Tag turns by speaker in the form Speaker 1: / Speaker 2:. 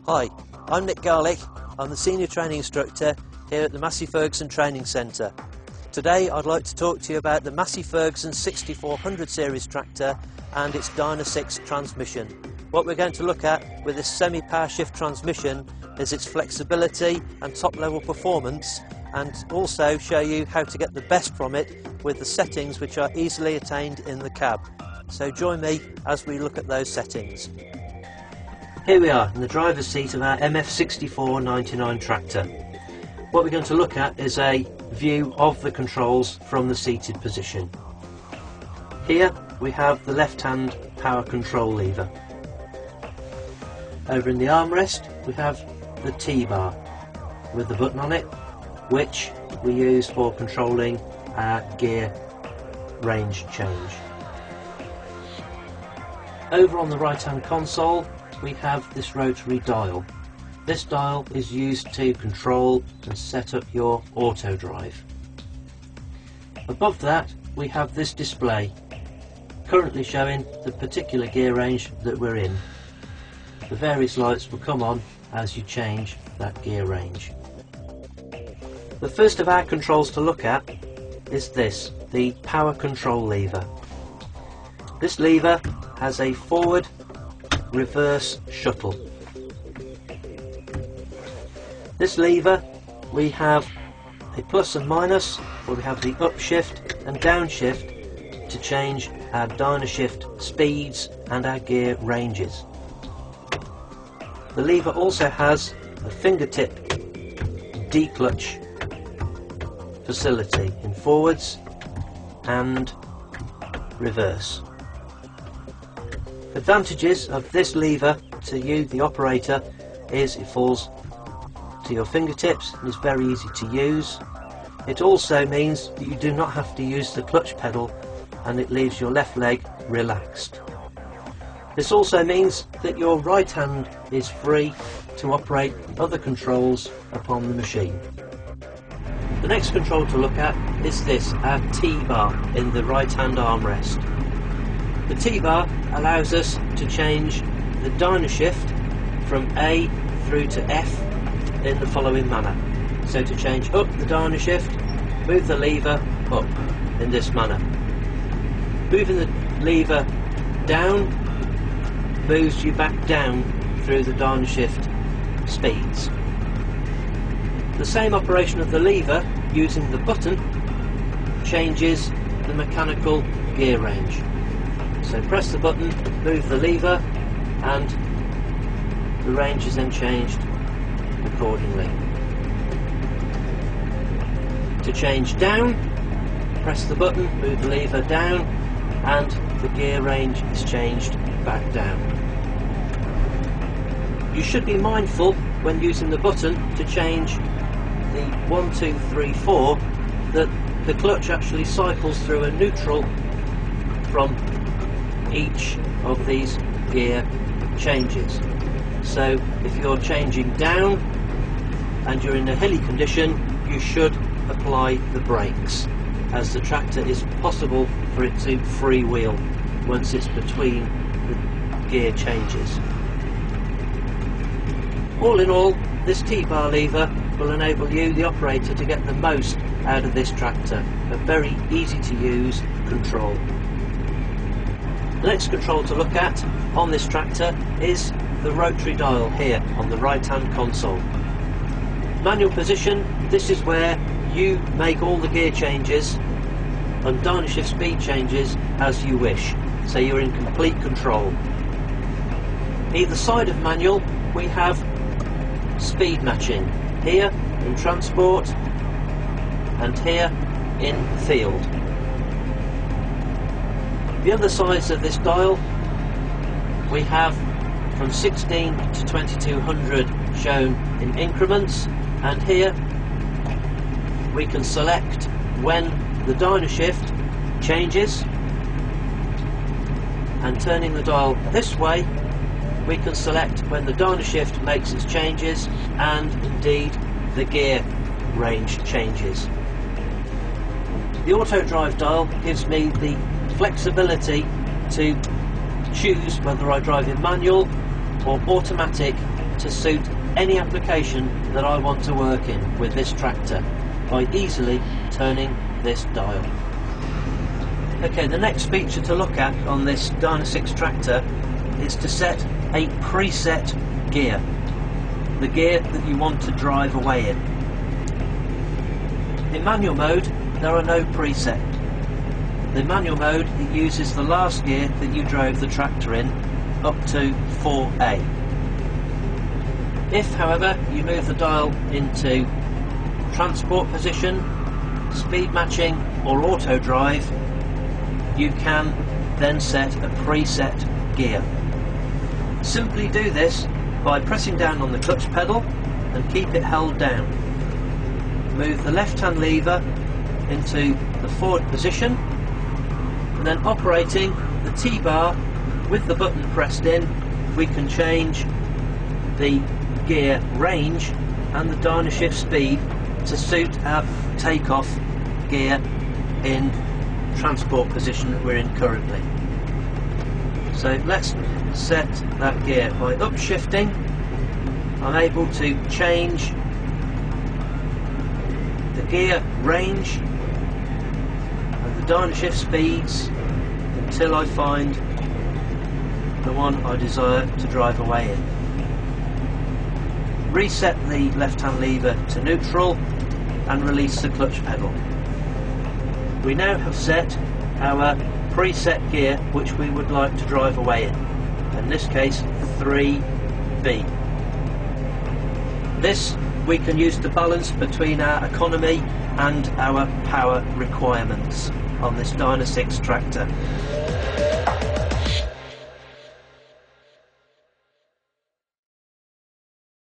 Speaker 1: Hi, I'm Nick Garlick. I'm the Senior Training Instructor here at the Massey Ferguson Training Centre. Today I'd like to talk to you about the Massey Ferguson 6400 series tractor and its Dyna 6 transmission. What we're going to look at with this semi-power shift transmission is its flexibility and top level performance, and also show you how to get the best from it with the settings which are easily attained in the cab. So join me as we look at those settings. Here we are in the driver's seat of our MF6499 tractor. What we're going to look at is a view of the controls from the seated position. Here we have the left-hand power control lever. Over in the armrest we have the T-bar with the button on it, which we use for controlling our gear range change. Over on the right-hand console we have this rotary dial. This dial is used to control and set up your auto drive. Above that we have this display currently showing the particular gear range that we're in. The various lights will come on as you change that gear range. The first of our controls to look at is this, the power control lever. This lever has a forward reverse shuttle. This lever we have a plus and minus, where we have the upshift and downshift to change our Dyna shift speeds and our gear ranges. The lever also has a fingertip declutch facility in forwards and reverse. Advantages of this lever to you, the operator, is it falls to your fingertips and is very easy to use. It also means that you do not have to use the clutch pedal, and it leaves your left leg relaxed. This also means that your right hand is free to operate other controls upon the machine. The next control to look at is this, our T-bar in the right hand armrest. The T-bar allows us to change the Dyna shift from A through to F in the following manner. So to change up the Dyna shift, move the lever up in this manner. Moving the lever down moves you back down through the Dyna shift speeds. The same operation of the lever using the button changes the mechanical gear range. So press the button, move the lever, and the range is then changed accordingly. To change down, press the button, move the lever down, and the gear range is changed back down. You should be mindful when using the button to change the 1, 2, 3, 4 that the clutch actually cycles through a neutral from each of these gear changes. So if you're changing down and you're in a hilly condition, you should apply the brakes, as the tractor is possible for it to freewheel once it's between the gear changes. All in all, this T-bar lever will enable you, the operator, to get the most out of this tractor. A very easy to use control. The next control to look at on this tractor is the rotary dial here on the right hand console. Manual position, this is where you make all the gear changes and Dyna shift speed changes as you wish, so you're in complete control. Either side of manual we have speed matching, here in transport and here in field. The other sides of this dial we have from 16 to 2200 shown in increments, and here we can select when the Dyna shift changes, and turning the dial this way we can select when the Dyna shift makes its changes and indeed the gear range changes. The auto drive dial gives me the flexibility to choose whether I drive in manual or automatic to suit any application that I want to work in with this tractor by easily turning this dial. Okay, the next feature to look at on this Dyna 6 tractor is to set a preset gear, the gear that you want to drive away in. In manual mode there are no preset. The manual mode, it uses the last gear that you drove the tractor in up to 4A. If however you move the dial into transport position, speed matching or auto drive, you can then set a preset gear. Simply do this by pressing down on the clutch pedal and keep it held down. Move the left hand lever into the forward position and then operating the T-bar with the button pressed in, we can change the gear range and the Dyna shift speed to suit our takeoff gear in transport position that we're in currently. So let's set that gear by upshifting. I'm able to change the gear range and the Dyna shift speeds until I find the one I desire to drive away in. Reset the left hand lever to neutral and release the clutch pedal. We now have set our preset gear which we would like to drive away in this case 3B. This we can use to balance between our economy and our power requirements on this Dyna 6 tractor.